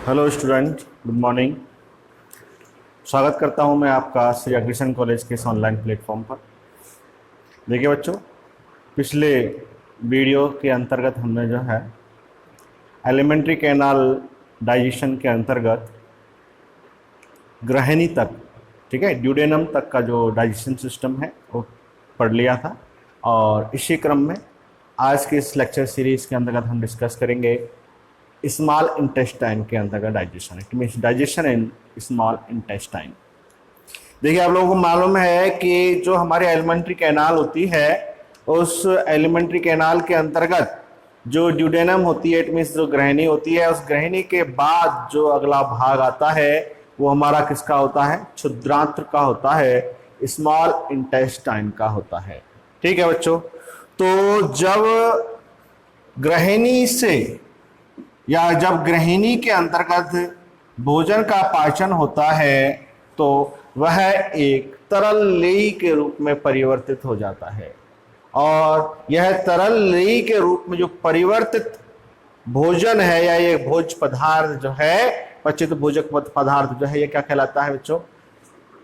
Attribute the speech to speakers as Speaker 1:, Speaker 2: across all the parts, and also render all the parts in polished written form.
Speaker 1: Hello student, good morning. स्वागत करता हूं मैं आपका श्री अग्रसेन कॉलेज के इस ऑनलाइन प्लेटफॉर्म पर। देखिए बच्चों, पिछले वीडियो के अंतर्गत हमने जो है एलिमेंट्री कैनाल डाइजेशन के अंतर्गत ग्रहणी तक, ठीक है, ड्यूडेनम तक का जो डाइजेशन सिस्टम है वो पढ़ लिया था। और इसी क्रम में आज के इस लेक्चर सीरीज के अंतर्गत हम डिस्कस करेंगे स्मॉल इंटेस्टाइन के अंतर्गत digestion. It means digestion in small intestine. देखिए, आप लोगों को मालूम है कि जो हमारी एलिमेंट्री कैनाल होती है, उस एलिमेंट्री कैनाल के अंतर्गत जो ड्यूडेनम होती है, इट मीन्स जो ग्रहणी होती है, उस ग्रहणी के बाद जो अगला भाग आता है वो हमारा किसका होता है? क्षुद्रांत्र का होता है, स्मॉल इंटेस्टाइन का होता है। ठीक है बच्चों, तो जब ग्रहणी से या जब ग्रहणी के अंतर्गत भोजन का पाचन होता है तो वह एक तरल लेयी के रूप में परिवर्तित हो जाता है। और यह तरल लेयी के रूप में जो परिवर्तित भोजन है या ये भोज पदार्थ जो है, पचित भोजक पदार्थ जो है, ये क्या कहलाता है बच्चों?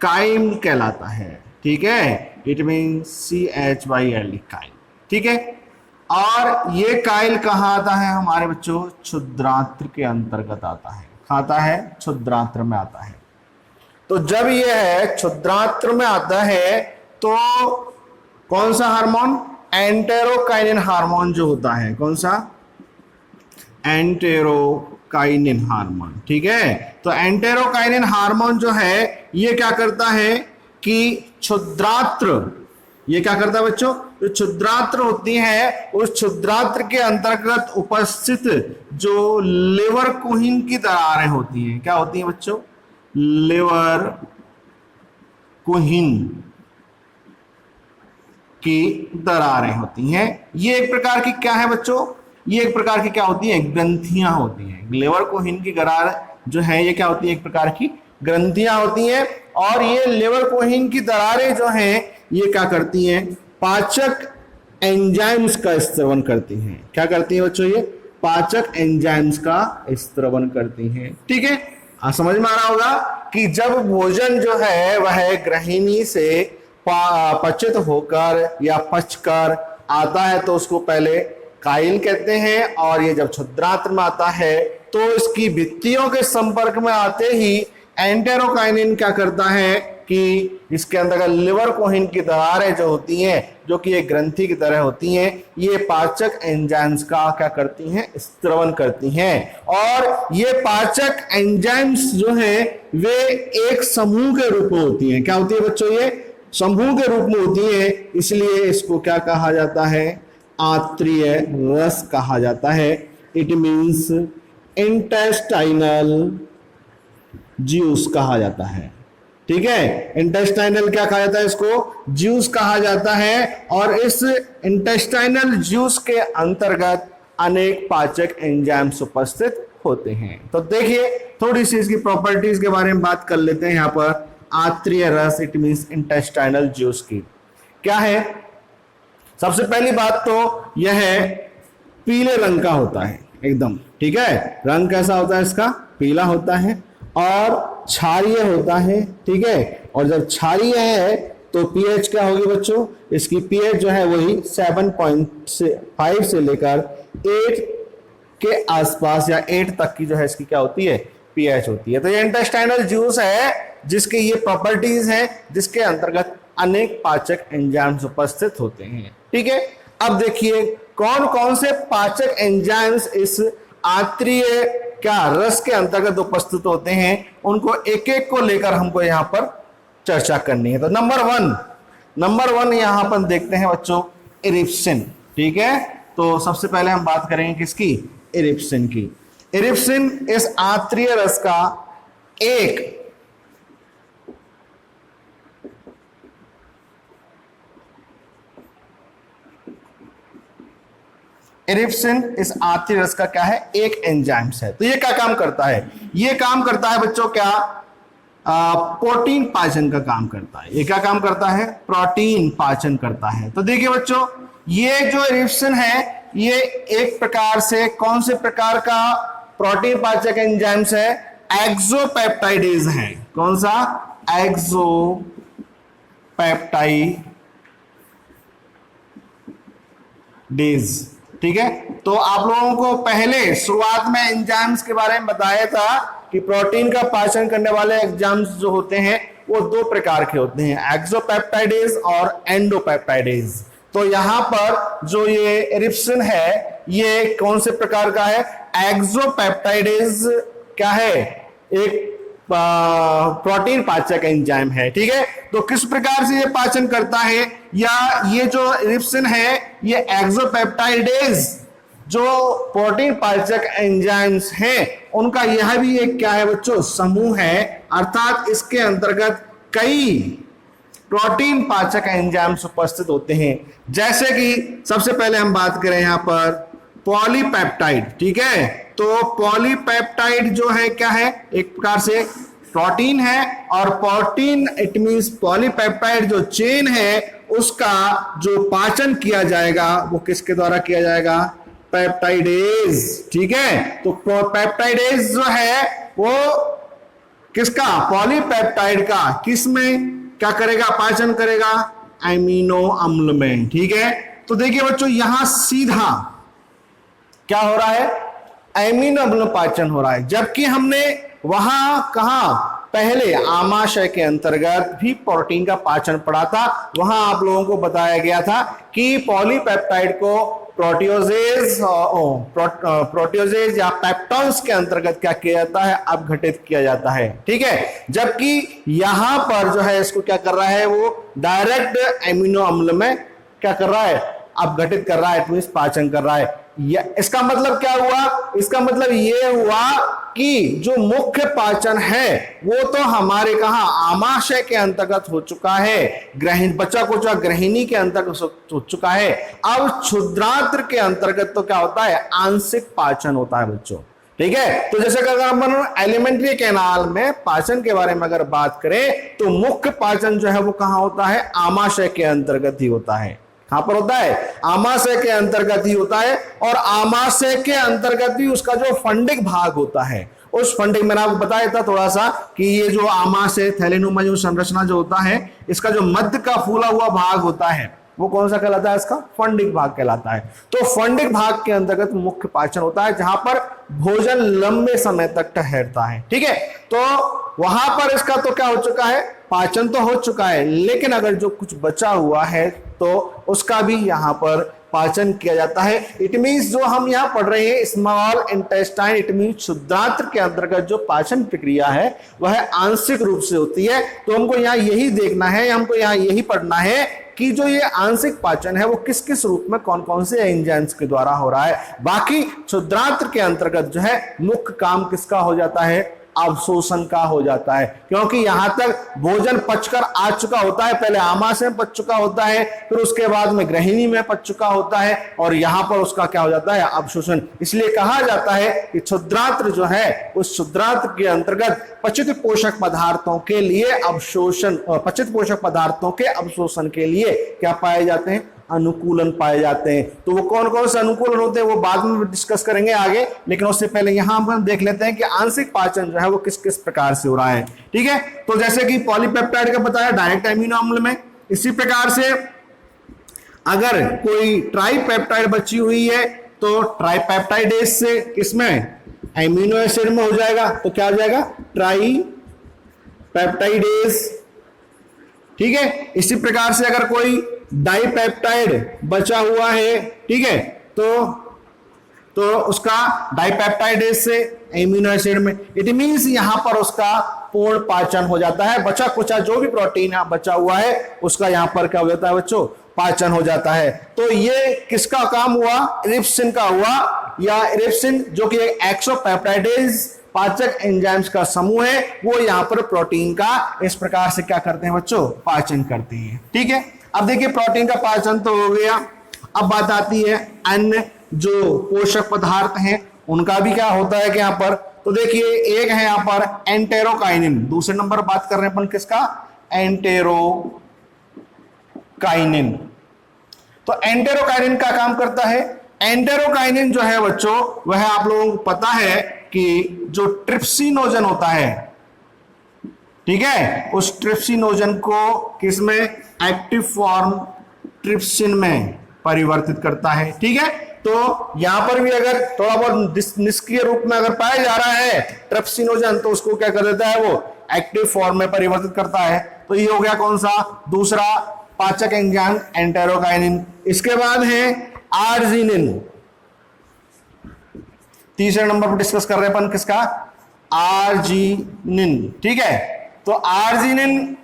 Speaker 1: काइल कहलाता है। ठीक है, इट मीन CHYL, काइल। ठीक है, और ये काइल कहाँ आता है हमारे बच्चों? क्षुद्रांत्र के अंतर्गत आता है। खाता है क्षुद्रांत्र में आता है। तो जब ये है क्षुद्रांत्र में आता है तो कौन सा हार्मोन? एंटेरोकाइनिन हार्मोन जो होता है, कौन सा? एंटेरोकाइनिन हार्मोन। ठीक है, तो एंटेरोकाइनिन हार्मोन जो है ये क्या करता है कि क्षुद्रांत्र, ये क्या करता है बच्चों? जो क्षुद्रांत्र होती है, उस क्षुद्रांत्र के अंतर्गत उपस्थित जो लिवर कुहिन की दरारें होती हैं, क्या होती हैं बच्चों? लिवर कुहिन की दरारें होती हैं। ये एक प्रकार की क्या है बच्चों? ये एक प्रकार की क्या होती है? ग्रंथियां होती हैं। लिवर कुहिन की दरार जो है ये क्या होती है? एक प्रकार की ग्रंथियां होती हैं। और ये लिवर कुहिन की दरारें जो हैं ये क्या करती हैं? पाचक एंजाइम्स का स्त्रवण करती हैं। क्या करती हैं बच्चों? ये पाचक एंजाइम्स का स्त्रवण करती हैं। ठीक है, समझ में आ रहा होगा कि जब भोजन जो है वह ग्रहिणी से पचित होकर या पचकर आता है तो उसको पहले काइल कहते हैं, और ये जब क्षुद्रांत्र में आता है तो इसकी भित्तियों के संपर्क में आते ही एंटेरोकाइनिन क्या करता है कि इसके अंदर लिवर कोहिन की दरारें जो होती हैं, जो कि एक ग्रंथि की तरह होती हैं, ये पाचक एंजाइम्स का क्या करती हैं? स्त्रवण करती हैं। और ये पाचक एंजाइम्स जो हैं वे एक समूह के रूप में होती हैं। क्या होती है बच्चों? ये समूह के रूप में होती है, इसलिए इसको क्या कहा जाता है? आत्रीय रस कहा जाता है। इट मीन्स इंटेस्टाइनल ज्यूस कहा जाता है। ठीक है, इंटेस्टाइनल क्या कहा जाता है? इसको ज्यूस कहा जाता है। और इस इंटेस्टाइनल ज्यूस के अंतर्गत अनेक पाचक एंजाइम्स उपस्थित होते हैं। तो देखिए, थोड़ी सी इसकी प्रॉपर्टीज के बारे में बात कर लेते हैं। यहाँ पर आत्रीय रस, इट मीन्स इंटेस्टाइनल ज्यूस की क्या है? सबसे पहली बात तो यह है पीले रंग का होता है एकदम। ठीक है, रंग कैसा होता है इसका? पीला होता है और क्षारीय होता है। ठीक है, और जब क्षारीय है तो पीएच क्या होगी बच्चों? इसकी पीएच जो है वही 7.5 से लेकर 8 के आसपास या 8 तक की जो है इसकी क्या होती है? पीएच होती है। तो ये इंटेस्टाइनल जूस है जिसके ये प्रॉपर्टीज हैं, जिसके अंतर्गत अनेक पाचक एंजाइम्स उपस्थित होते हैं। ठीक है, अब देखिए कौन कौन से पाचक एंजाइम्स इस आत्रीय क्या रस के अंतर्गत उपस्थित होते हैं, उनको एक एक को लेकर हमको यहाँ पर चर्चा करनी है। तो नंबर वन यहाँ पर देखते हैं बच्चों, इरिप्सिन। ठीक है, तो सबसे पहले हम बात करेंगे किसकी? इरिप्सिन की। इरिप्सिन इस आत्रीय रस का एक इरिप्सिन इस आत्रीय रस का क्या है? एक एंजाइम्स है। तो ये क्या काम करता है? ये काम करता है बच्चों क्या? प्रोटीन पाचन का काम करता है। ये क्या काम करता है? प्रोटीन पाचन करता है। तो देखिए बच्चों, ये जो इरिप्सिन है ये एक प्रकार से कौन से प्रकार का प्रोटीन पाचक एंजाइम्स है एक्सोपेप्टाइडेज है। कौन सा? एक्सोपेप्टाइडेज। ठीक है, तो आप लोगों को पहले शुरुआत में एंजाइम्स के बारे में बताया था कि प्रोटीन का पाचन करने वाले एंजाइम्स जो होते हैं वो दो प्रकार के होते हैं, एक्सोपेप्टाइडेज और एंडोपेप्टाइडेज। तो यहां पर जो ये इरिप्सिन है ये कौन से प्रकार का है? एक्सोपेप्टाइडेज क्या है? एक प्रोटीन पाचक एंजाइम है। ठीक है, तो किस प्रकार से ये पाचन करता है, या ये जो इरिप्सिन है ये एक्सोपेप्टाइडेज जो प्रोटीन पाचक एंजाइम्स हैं उनका यह भी एक क्या है बच्चों? समूह है। अर्थात इसके अंतर्गत कई प्रोटीन पाचक एंजाइम्स उपस्थित होते हैं। जैसे कि सबसे पहले हम बात करें यहां पर पॉलीपेप्टाइड। ठीक है, तो पॉलीपेप्टाइड जो है क्या है? एक प्रकार से प्रोटीन है, और प्रोटीन इट मींस पॉलीपेप्टाइड जो चेन है उसका जो पाचन किया जाएगा वो किसके द्वारा किया जाएगा? पेप्टाइडेज। ठीक है, तो पेप्टाइडेज जो है वो किसका? पॉलीपेप्टाइड का। किस में क्या करेगा? पाचन करेगा एमिनो अम्ल में। ठीक है, तो देखिए बच्चों यहां सीधा क्या हो रहा है? एमिनो अम्ल पाचन हो रहा है, जबकि हमने वहां कहा पहले आमाशय के अंतर्गत भी प्रोटीन का पाचन पड़ा था। वहां आप लोगों को बताया गया था कि पॉलीपेप्टाइड को प्रोटियोजेज या पेप्टॉन्स के अंतर्गत क्या किया जाता है? अपघटित किया जाता है। ठीक है, जबकि यहां पर जो है इसको क्या कर रहा है? वो डायरेक्ट एमिनो अम्ल में क्या कर रहा है? अपघटित कर रहा है, इट पाचन कर रहा है। इसका मतलब क्या हुआ? इसका मतलब ये हुआ कि जो मुख्य पाचन है वो तो हमारे कहां? आमाशय के अंतर्गत हो चुका है, बचा कुचा ग्रहिणी के अंतर्गत हो चुका है। अब क्षुद्रांत्र के अंतर्गत तो क्या होता है? आंशिक पाचन होता है बच्चों। ठीक है, तो जैसे कि अगर हम एलिमेंट्री कैनाल में पाचन के बारे में अगर बात करें तो मुख्य पाचन जो है वो कहां होता है? आमाशय के अंतर्गत ही होता है। कहां पर होता है? आमाशय के अंतर्गत ही होता है, और आमाशय के अंतर्गत ही उसका जो फंडिक भाग होता है, उस फंडिक मैंने आपको बताया था थोड़ा सा कि ये जो आमाशय थैलेनुमा जो संरचना जो होता है इसका जो मध्य का फूला हुआ भाग होता है वो कौन सा कहलाता है? इसका फंडिक भाग कहलाता है। तो फंडिक भाग के अंतर्गत मुख्य पाचन होता है जहां पर भोजन लंबे समय तक ठहरता है। ठीक है, तो वहां पर इसका तो क्या हो चुका है? पाचन तो हो चुका है, लेकिन अगर जो कुछ बचा हुआ है तो उसका भी यहां पर पाचन किया जाता है। इट मींस जो हम यहां पढ़ रहे हैं स्मॉल इंटेस्टाइन, इट मींस क्षुद्रांत्र के अंतर्गत जो पाचन प्रक्रिया है वह आंशिक रूप से होती है। तो हमको यहां यही देखना है, हमको यहां यही पढ़ना है कि जो ये आंशिक पाचन है वो किस किस रूप में कौन कौन से एंजाइम्स के द्वारा हो रहा है। बाकी क्षुद्रांत्र के अंतर्गत जो है मुख्य काम किसका हो जाता है? अवशोषण का हो जाता है, क्योंकि यहां तक भोजन पचकर आ चुका होता है। पहले आमाशय में पच चुका होता है, फिर उसके बाद में ग्रहिणी में पच चुका होता है, और यहां पर उसका क्या हो जाता है? अवशोषण। इसलिए कहा जाता है कि क्षुद्रांत्र जो है उस क्षुद्रांत्र के अंतर्गत पचित पोषक पदार्थों के लिए अवशोषण, पचित पोषक पदार्थों के अवशोषण के लिए क्या पाए जाते हैं? अनुकूलन पाए जाते हैं। तो वो कौन कौन से अनुकूलन होते हैं वो बाद में डिस्कस करेंगे आगे, लेकिन उससे पहले यहां हम देख लेते हैं कि आंशिक पाचन जो है वो किस किस प्रकार से हो रहा है। ठीक है, तो जैसे कि पॉलीपेप्टाइड का बताया डायरेक्ट एमिनो अम्ल में, इसी प्रकार से अगर कोई ट्राइपेप्टाइड बची हुई है तो ट्राइपेप्टाइडेज से किसमें? एमिनो एसिड में हो जाएगा, तो क्या हो जाएगा? ट्राइपेप्टाइडेज। ठीक है, इसी प्रकार से अगर कोई डाइपेप्टाइड बचा हुआ है, ठीक है, तो उसका डाइपेप्टाइडेज से एमिनो एसिड में, इट मींस यहां पर उसका पूर्ण पाचन हो जाता है। बचा कुचा जो भी प्रोटीन बचा हुआ है उसका यहां पर क्या हो जाता है बच्चों? पाचन हो जाता है। तो ये किसका काम हुआ? इरिप्सिन का हुआ, या इरिप्सिन जो कि एक्सोपेप्टाइडेज पाचक एंजाइम्स का समूह है, वो यहां पर प्रोटीन का इस प्रकार से क्या करते हैं बच्चों? पाचन करते हैं। ठीक है, अब देखिए प्रोटीन का पाचन तो हो गया, अब बात आती है अन्य जो पोषक पदार्थ हैं उनका भी क्या होता है कि यहां पर, तो देखिए एक है यहां पर एंटेरोकाइनिन, दूसरे नंबर बात कर रहे हैं अपन किसका? एंटेरोकाइनिन। तो एंटेरोकाइनिन का काम करता है, एंटेरोकाइनिन जो है बच्चों वह आप लोगों को पता है कि जो ट्रिप्सिनोजन होता है, ठीक है, उस ट्रिप्सिनोजन को किसमें, एक्टिव फॉर्म ट्रिप्सिन में परिवर्तित करता है। ठीक है, तो यहां पर भी अगर थोड़ा बहुत निष्क्रिय रूप में अगर पाया जा रहा है ट्रिप्सिनोजन, तो उसको क्या कर देता है, वो एक्टिव फॉर्म में परिवर्तित करता है। तो ये हो गया कौन सा, दूसरा पाचक एंजाइम एंटेरोकाइनिन। इसके बाद है आर्जिनिन, तीसरे नंबर पर डिस्कस कर रहे हैं अपन किसका, आर्जिनिन। ठीक है, तो आर्जिनिन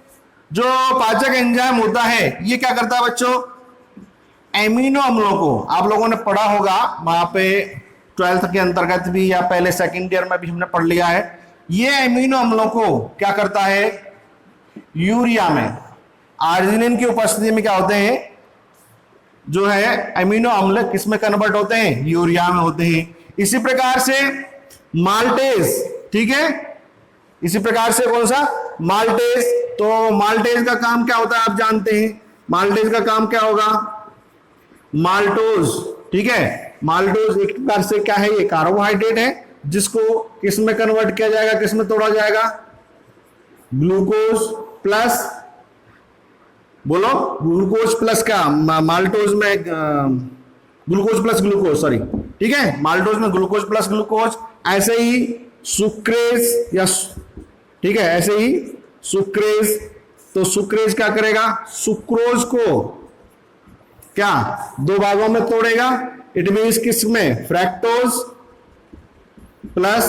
Speaker 1: जो पाचक एंजाइम होता है, ये क्या करता है बच्चों, एमिनो अम्लों को, आप लोगों ने पढ़ा होगा वहां पे 12th के अंतर्गत भी या पहले सेकेंड ईयर में भी हमने पढ़ लिया है, ये एमिनो अम्लों को क्या करता है, यूरिया में, आर्जिनिन की उपस्थिति में क्या होते हैं, जो है एमिनो अम्ल किसमें कन्वर्ट होते हैं, यूरिया में होते हैं। इसी प्रकार से माल्टेज, ठीक है, इसी प्रकार से कौन सा, माल्टेज। तो माल्टेज का काम क्या होता है आप जानते हैं, माल्टेज का काम क्या होगा, माल्टोज। ठीक है, माल्टोज एक प्रकार से क्या है, ये कार्बोहाइड्रेट है जिसको किस में कन्वर्ट किया जाएगा, किस में तोड़ा जाएगा, ग्लूकोज प्लस, बोलो ग्लूकोज प्लस क्या, माल्टोज में ग्लूकोज प्लस ग्लूकोज, सॉरी, ठीक है, माल्टोज में ग्लूकोज प्लस ग्लूकोज। ऐसे ही सुक्रेज या, ठीक है, ऐसे ही सुक्रेज, तो सुक्रेज क्या करेगा, सुक्रोज को क्या दो भागों में तोड़ेगा, इट मीन्स किस में, फ्रैक्टोज प्लस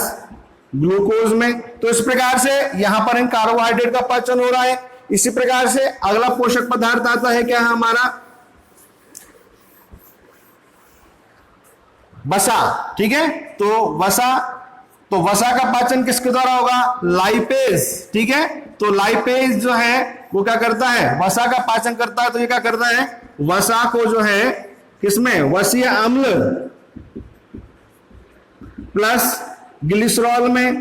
Speaker 1: ग्लूकोज में। तो इस प्रकार से यहां पर इन कार्बोहाइड्रेट का पाचन हो रहा है। इसी प्रकार से अगला पोषक पदार्थ आता है क्या, हमारा वसा। ठीक है, तो वसा का पाचन किसके द्वारा होगा, लाइपेज। ठीक है, तो लाइपेज जो है वो क्या करता है, वसा का पाचन करता है। तो ये क्या करता है, वसा को जो है किसमें, वसीय अम्ल प्लस ग्लिसरॉल में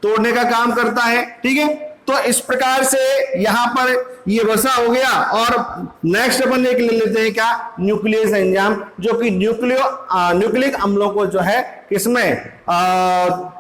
Speaker 1: तोड़ने का काम करता है। ठीक है, तो इस प्रकार से यहां पर ये वसा हो गया। और नेक्स्ट अपन एक ले लेते हैं क्या, न्यूक्लियस एंजाइम, जो कि न्यूक्लिक अम्लों को जो है किसमें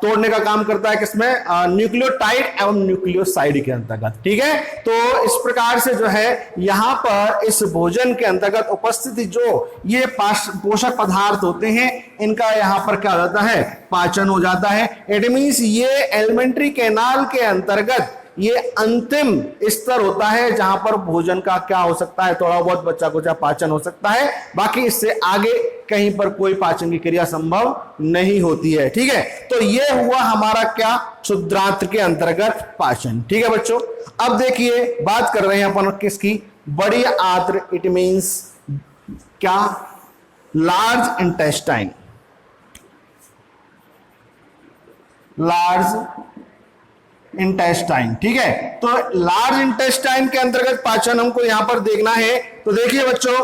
Speaker 1: तोड़ने का काम करता है, किसमें, न्यूक्लियोटाइड एवं न्यूक्लियोसाइड के अंतर्गत। ठीक है, तो इस प्रकार से जो है यहां पर इस भोजन के अंतर्गत उपस्थित जो ये पोषक पदार्थ होते हैं, इनका यहां पर क्या हो जाता है, पाचन हो जाता है। इट मींस ये एलिमेंट्री कैनाल के अंतर्गत ये अंतिम स्तर होता है जहां पर भोजन का क्या हो सकता है, थोड़ा बहुत बच्चा कुछ पाचन हो सकता है, बाकी इससे आगे कहीं पर कोई पाचन की क्रिया संभव नहीं होती है। ठीक है, तो ये हुआ हमारा क्या, क्षुद्रांत्र के अंतर्गत पाचन। ठीक है बच्चों, अब देखिए बात कर रहे हैं अपन किसकी, बड़ी आंत्र, इट मींस क्या, लार्ज इंटेस्टाइन, लार्ज इंटेस्टाइन। ठीक है, तो लार्ज इंटेस्टाइन के अंतर्गत पाचन हमको यहां पर देखना है। तो देखिए बच्चों,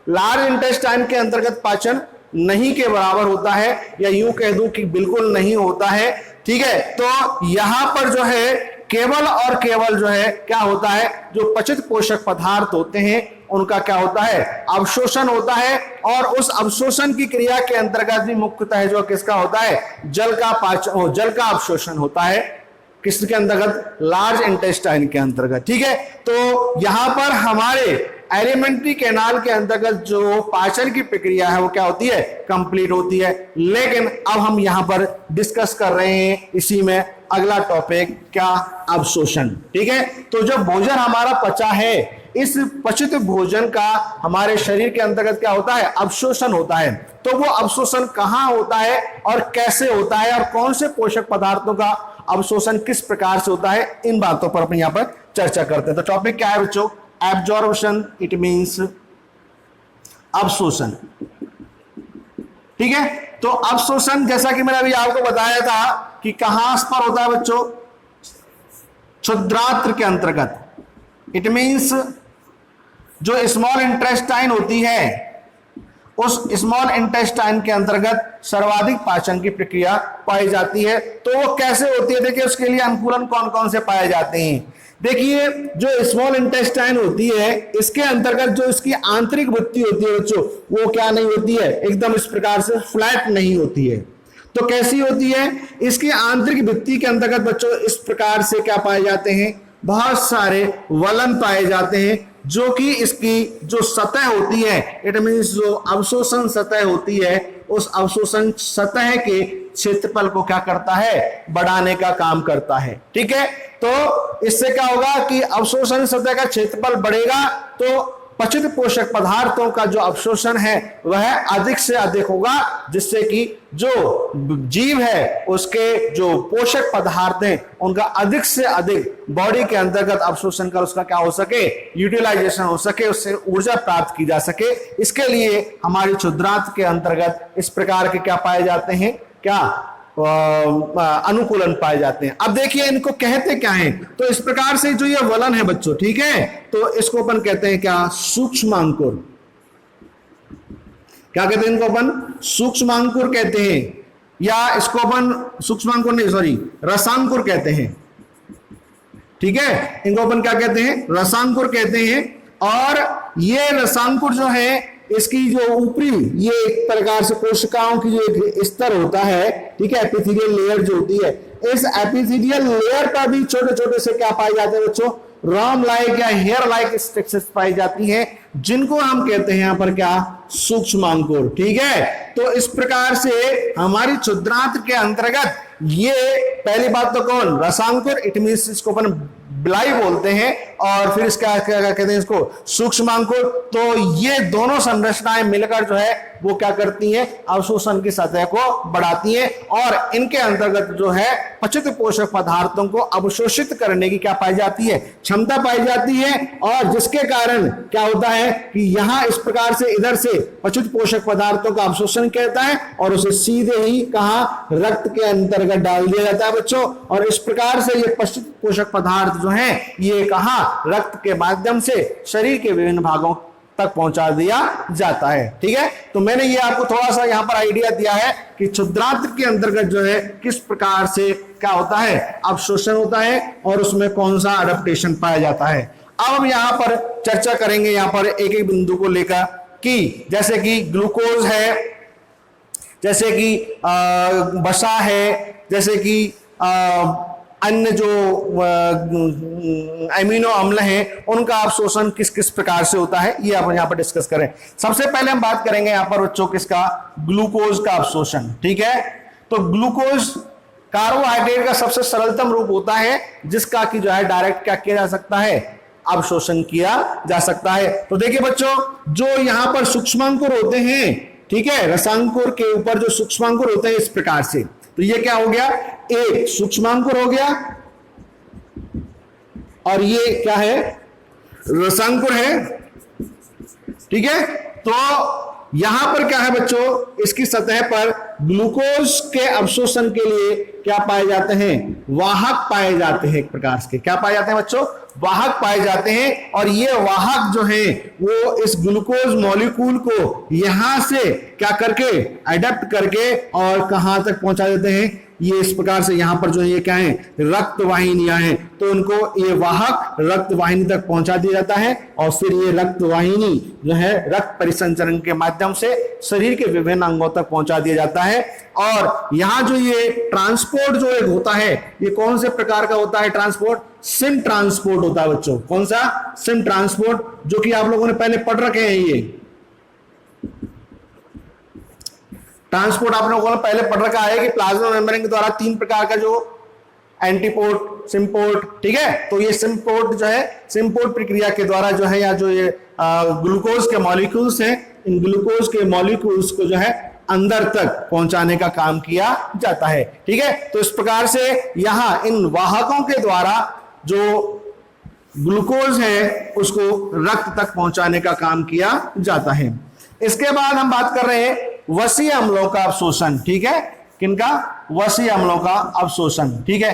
Speaker 1: लार्ज इंटेस्टाइन के अंतर्गत पाचन नहीं के बराबर होता है, या यूं कह दूं कि बिल्कुल नहीं होता है। ठीक है, तो यहां पर जो है केवल और केवल जो है क्या होता है, जो पचित पोषक पदार्थ होते हैं उनका क्या होता है, अवशोषण होता है। और उस अवशोषण की क्रिया के अंतर्गत भी मुख्यतः जो किसका होता है, जल का पाचन, जल का अवशोषण होता है, किसके अंतर्गत, लार्ज इंटेस्टाइन के अंतर्गत। ठीक है, तो यहां पर हमारे एलिमेंट्री कैनाल के अंतर्गत जो पाचन की प्रक्रिया है वो क्या होती है, कंप्लीट होती है। लेकिन अब हम यहां पर डिस्कस कर रहे हैं इसी में अगला टॉपिक क्या, अवशोषण। ठीक है, तो जो भोजन हमारा पचा है, इस पचित भोजन का हमारे शरीर के अंतर्गत क्या होता है, अवशोषण होता है। तो वो अवशोषण कहां होता है और कैसे होता है, और कौन से पोषक पदार्थों का अवशोषण किस प्रकार से होता है, इन बातों पर अपन यहां पर चर्चा करते हैं। तो टॉपिक क्या है बच्चों, एब्जॉर्प्शन, इट मींस अवशोषण। ठीक है, तो अवशोषण जैसा कि मैंने अभी आपको बताया था कि कहां पर होता है बच्चों, क्षुद्रांत्र के अंतर्गत। इट मींस जो स्मॉल इंटेस्टाइन होती है उस स्मॉल इंटेस्टाइन के अंतर्गत सर्वाधिक पाचन की प्रक्रिया पाई जाती है। तो वो कैसे होती है, देखिए उसके लिए अनुकूलन कौन कौन से पाए जाते हैं। देखिए जो स्मॉल इंटेस्टाइन होती है इसके अंतर्गत जो इसकी आंतरिक भित्ति होती है बच्चों, वो क्या नहीं होती है, एकदम इस प्रकार से फ्लैट नहीं होती है। तो कैसी होती है, इसकी आंतरिक भित्ति के अंतर्गत बच्चों इस प्रकार से क्या पाए जाते हैं, बहुत सारे वलन पाए जाते हैं, जो कि इसकी जो सतह होती है, इट मीन्स जो अवशोषण सतह होती है, उस अवशोषण सतह के क्षेत्रफल को क्या करता है, बढ़ाने का काम करता है। ठीक है, तो इससे क्या होगा कि अवशोषण सतह का क्षेत्रफल बढ़ेगा तो पचित पोषक पदार्थों का जो अवशोषण है वह अधिक से अधिक होगा, जिससे कि जो जीव है उसके जो पोषक पदार्थ हैं उनका अधिक से अधिक बॉडी के अंतर्गत अवशोषण कर उसका क्या हो सके, यूटिलाइजेशन हो सके, उससे ऊर्जा प्राप्त की जा सके। इसके लिए हमारी क्षुद्रांत के अंतर्गत इस प्रकार के क्या पाए जाते हैं, क्या अनुकूलन पाए जाते हैं। अब देखिए इनको कहते क्या हैं, तो इस प्रकार से जो ये वलन है बच्चों, ठीक है, तो इसको अपन कहते हैं क्या, सूक्ष्मांकुर। क्या कहते हैं इनको अपन, सूक्ष्मांकुर कहते हैं, या इसको अपन सूक्ष्मांकुर नहीं सॉरी रसांकुर कहते हैं। ठीक है, इनको अपन क्या कहते हैं, रसांकुर कहते हैं। और ये रसांकुर जो है इसकी जो ऊपरी ये एक प्रकार से कोशिकाओं की जो एक स्तर होता है, ठीक है, एपिथेलियल लेयर जो होती है, इस एपिथेलियल लेयर पर भी छोटे छोटे से क्या पाए जाते हैं बच्चों, राम लाइक या हेयर लाइक स्ट्रक्चर्स पाई जाती हैं, जिनको हम कहते हैं यहां पर क्या, सूक्ष्मांकुर। ठीक है, तो इस प्रकार से हमारी क्षुद्रांत के अंतर्गत ये पहली बात तो कौन, रसांकुर, इट मींस इसको अपन बिलाई बोलते हैं, और फिर इसका क्या कहते हैं इसको, सूक्ष्मांकुर। तो ये दोनों संरचनाएं मिलकर जो है वो क्या करती हैं, अवशोषण की सतह को बढ़ाती हैं, और इनके अंतर्गत जो है पचित पोषक पदार्थों को अवशोषित करने की क्या पाई जाती है, क्षमता पाई जाती है। और जिसके कारण क्या होता है कि यहां इस प्रकार से इधर से पचित पोषक पदार्थों का अवशोषण कहता है और उसे सीधे ही कहां, रक्त के अंतर्गत डाल दिया जाता है बच्चों। और इस प्रकार से ये पचित पोषक पदार्थ जो है ये कहां, रक्त के माध्यम से शरीर के विभिन्न भागों तक पहुंचा दिया जाता है। ठीक है, तो मैंने ये आपको थोड़ा सा यहां पर आइडिया दिया है कि क्षुद्रांत के अंतर्गत जो है किस प्रकार से क्या होता है, अवशोषण होता है और उसमें कौन सा अडेप्टेशन पाया जाता है। अब हम यहां पर चर्चा करेंगे यहां पर एक एक बिंदु को लेकर, कि जैसे कि ग्लूकोज है, जैसे कि वसा है, जैसे कि अन्य जो अमीनो अम्ल हैं उनका अवशोषण किस किस प्रकार से होता है, ये आप यहाँ पर डिस्कस करें। सबसे पहले हम बात करेंगे यहाँ पर बच्चों किसका, ग्लूकोज का अवशोषण। ठीक है, तो ग्लूकोज कार्बोहाइड्रेट का सबसे सरलतम रूप होता है, जिसका कि जो है डायरेक्ट क्या किया जा सकता है, अवशोषण किया जा सकता है। तो देखिए बच्चों, जो यहाँ पर सूक्ष्मांकुर होते हैं, ठीक है, रसांकुर के ऊपर जो सूक्ष्मांकुर होते हैं इस प्रकार से, तो ये क्या हो गया, एक सूक्ष्मांकुर हो गया, और ये क्या है, रसांकुर है। ठीक है, तो यहां पर क्या है बच्चों, इसकी सतह पर ग्लूकोज के अवशोषण के लिए क्या पाए जाते हैं, वाहक पाए जाते हैं। एक प्रकार से क्या पाए जाते हैं बच्चों, वाहक पाए जाते हैं। और ये वाहक जो है वो इस ग्लूकोज मॉलिक्यूल को यहां से क्या करके, अडेप्ट करके और कहां तक पहुंचा देते हैं, ये इस प्रकार से यहां पर जो है ये क्या है, रक्त वाहिनियां हैं, तो उनको ये वाहक रक्त वाहिनी तक पहुंचा दिया जाता है, और फिर ये रक्त वाहिनी जो है रक्त परिसंचरण के माध्यम से शरीर के विभिन्न अंगों तक पहुंचा दिया जाता है। और यहां जो ये ट्रांसपोर्ट जो एक होता है, ये कौन से प्रकार का होता है ट्रांसपोर्ट, सिम ट्रांसपोर्ट होता है बच्चों। कौन सा, सिम ट्रांसपोर्ट, जो कि आप लोगों ने पहले पढ़ रखे हैं। ये ट्रांसपोर्ट आप लोगों ने पहले पढ़ रखा है कि प्लाज्मा मेम्ब्रेन के द्वारा तीन प्रकार का जो एंटीपोर्ट, सिम्पोर्ट, ठीक है, तो ये सिम्पोर्ट जो है, सिम्पोर्ट प्रक्रिया के द्वारा जो है, या जो ये ग्लूकोज के मॉलिक्यूल्स हैं, इन ग्लूकोज के मॉलिक्यूल्स को जो है अंदर तक पहुंचाने का काम किया जाता है। ठीक है, तो इस प्रकार से यहां इन वाहकों के द्वारा जो ग्लूकोज है उसको रक्त तक पहुंचाने का काम किया जाता है। इसके बाद हम बात कर रहे हैं वसीय अम्लों का अवशोषण। ठीक है, किनका, वसीय अम्लों का अवशोषण। ठीक है,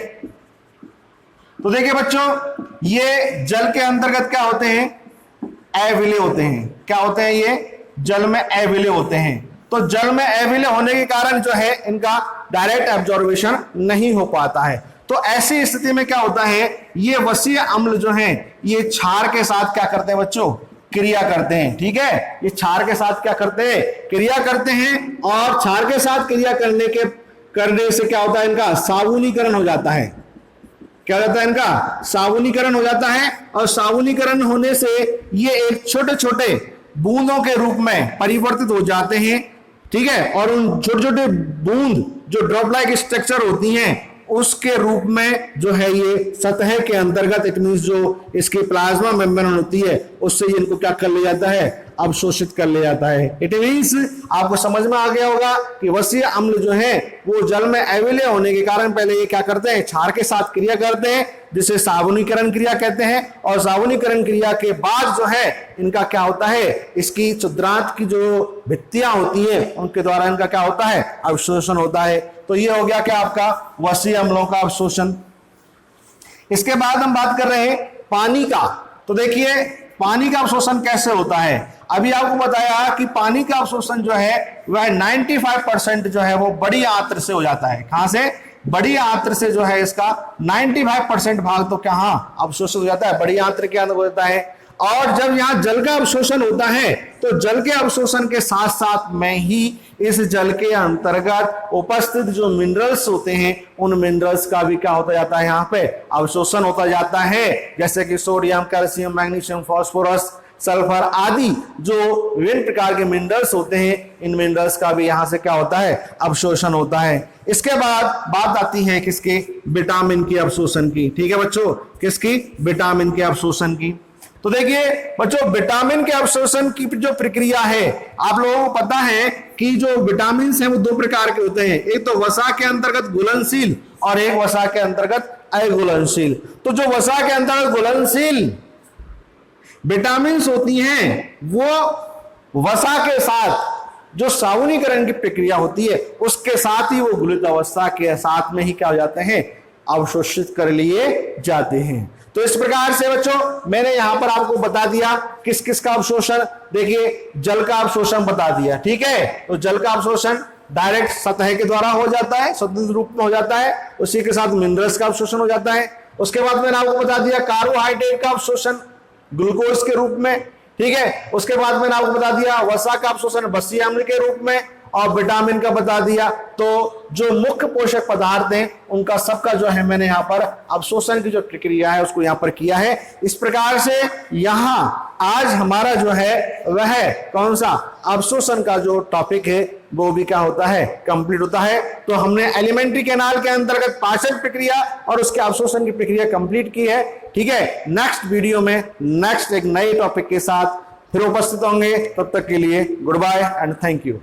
Speaker 1: तो देखिए बच्चों, ये जल के अंतर्गत क्या होते हैं, अविलेय होते हैं। क्या होते हैं ये, जल में अविलय होते हैं। तो जल में अविलय होने के कारण जो है इनका डायरेक्ट एब्जॉर्बेशन नहीं हो पाता है। तो ऐसी स्थिति में क्या होता है, ये वसीय अम्ल जो है ये क्षार के साथ क्या करते हैं बच्चों, क्रिया करते हैं। ठीक है, ये क्षार के साथ क्या करते हैं, क्रिया करते हैं। और क्षार के साथ क्रिया करने से क्या होता है, इनका साबुनीकरण हो जाता है। क्या हो जाता है, इनका साबुनीकरण हो जाता है। और साबुनीकरण होने से ये एक छोटे छोटे बूंदों के रूप में परिवर्तित हो जाते हैं। ठीक है, और उन छोटे छोटे बूंद जो ड्रॉप लाइक स्ट्रक्चर होती हैं उसके रूप में जो है ये सतह के अंतर्गत, इट मींस जो इसकी प्लाज्मा मेम्ब्रेन होती है उससे इनको क्या कर लिया जाता है, अवशोषित कर लिया जाता है। इट मींस आपको समझ में आ गया होगा कि वसीय अम्ल जो है वो जल में अविलय होने के कारण पहले ये क्या करते हैं, क्षार के साथ क्रिया करते हैं जिसे साबुनीकरण क्रिया कहते हैं। और साबुनीकरण क्रिया के बाद जो है इनका क्या होता है, इसकी क्षुद्रांत की जो भित्तियां होती है उनके द्वारा इनका क्या होता है, अवशोषण होता है। तो ये हो गया क्या आपका वसीय अम्लों का अवशोषण। इसके बाद हम बात कर रहे हैं पानी का। तो देखिए पानी का अवशोषण कैसे होता है। अभी आपको बताया कि पानी का अवशोषण जो है वह 95% जो है वो बड़ी आंत्र से हो जाता है। कहां से, बड़ी आंत्र से जो है इसका 95% भाग तो क्या अवशोषित हो जाता है, बड़ी आंत्र के अंदर हो जाता है। और जब यहाँ जल का अवशोषण होता है तो जल के अवशोषण के साथ साथ में ही इस जल के अंतर्गत उपस्थित जो मिनरल्स होते हैं उन मिनरल्स का भी क्या होता जाता है, यहाँ पे अवशोषण होता जाता है। जैसे कि sodium, calcium, magnesium, phosphorus, sulphur आदि जो विभिन्न प्रकार के मिनरल्स होते हैं, इन मिनरल्स का भी यहां से क्या होता है, अवशोषण होता है। इसके बाद बात आती है किसकी, विटामिन के अवशोषण की। ठीक है बच्चों, किसकी, विटामिन के अवशोषण की। तो देखिए बच्चों विटामिन के अवशोषण की जो प्रक्रिया है, आप लोगों को पता है कि जो विटामिन हैं वो दो प्रकार के होते हैं, एक तो वसा के अंतर्गत घुलनशील और एक वसा के अंतर्गत अघुलनशील। तो जो वसा के अंतर्गत घुलनशील विटामिन होती हैं वो वसा के साथ जो साबुनीकरण की प्रक्रिया होती है उसके साथ ही वो घुलित अवस्था के साथ में ही क्या हो जाते हैं, अवशोषित कर लिए जाते हैं। तो इस प्रकार से बच्चों मैंने यहां पर आपको बता दिया किस किस का अवशोषण। देखिए जल का अवशोषण बता दिया। ठीक है, तो जल का अवशोषण डायरेक्ट सतह के द्वारा हो जाता है, स्वतंत्र रूप में हो जाता है, उसी के साथ मिनरल्स का अवशोषण हो जाता है। उसके बाद मैंने आपको बता दिया कार्बोहाइड्रेट का अवशोषण ग्लूकोज के रूप में। ठीक है, उसके बाद मैंने आपको बता दिया वसा का अवशोषण वसीय अम्ल के रूप में, और विटामिन का बता दिया। तो जो मुख्य पोषक पदार्थ हैं उनका सबका जो है मैंने यहाँ पर अवशोषण की जो प्रक्रिया है उसको यहाँ पर किया है। इस प्रकार से यहाँ आज हमारा जो है वह कौन सा अवशोषण का जो टॉपिक है वो भी क्या होता है, कंप्लीट होता है। तो हमने एलिमेंट्री कैनाल के अंतर्गत पाचन प्रक्रिया और उसके अवशोषण की प्रक्रिया कंप्लीट की है। ठीक है, नेक्स्ट वीडियो में नेक्स्ट एक नए टॉपिक के साथ फिर उपस्थित होंगे। तब तक के लिए goodbye and thank you.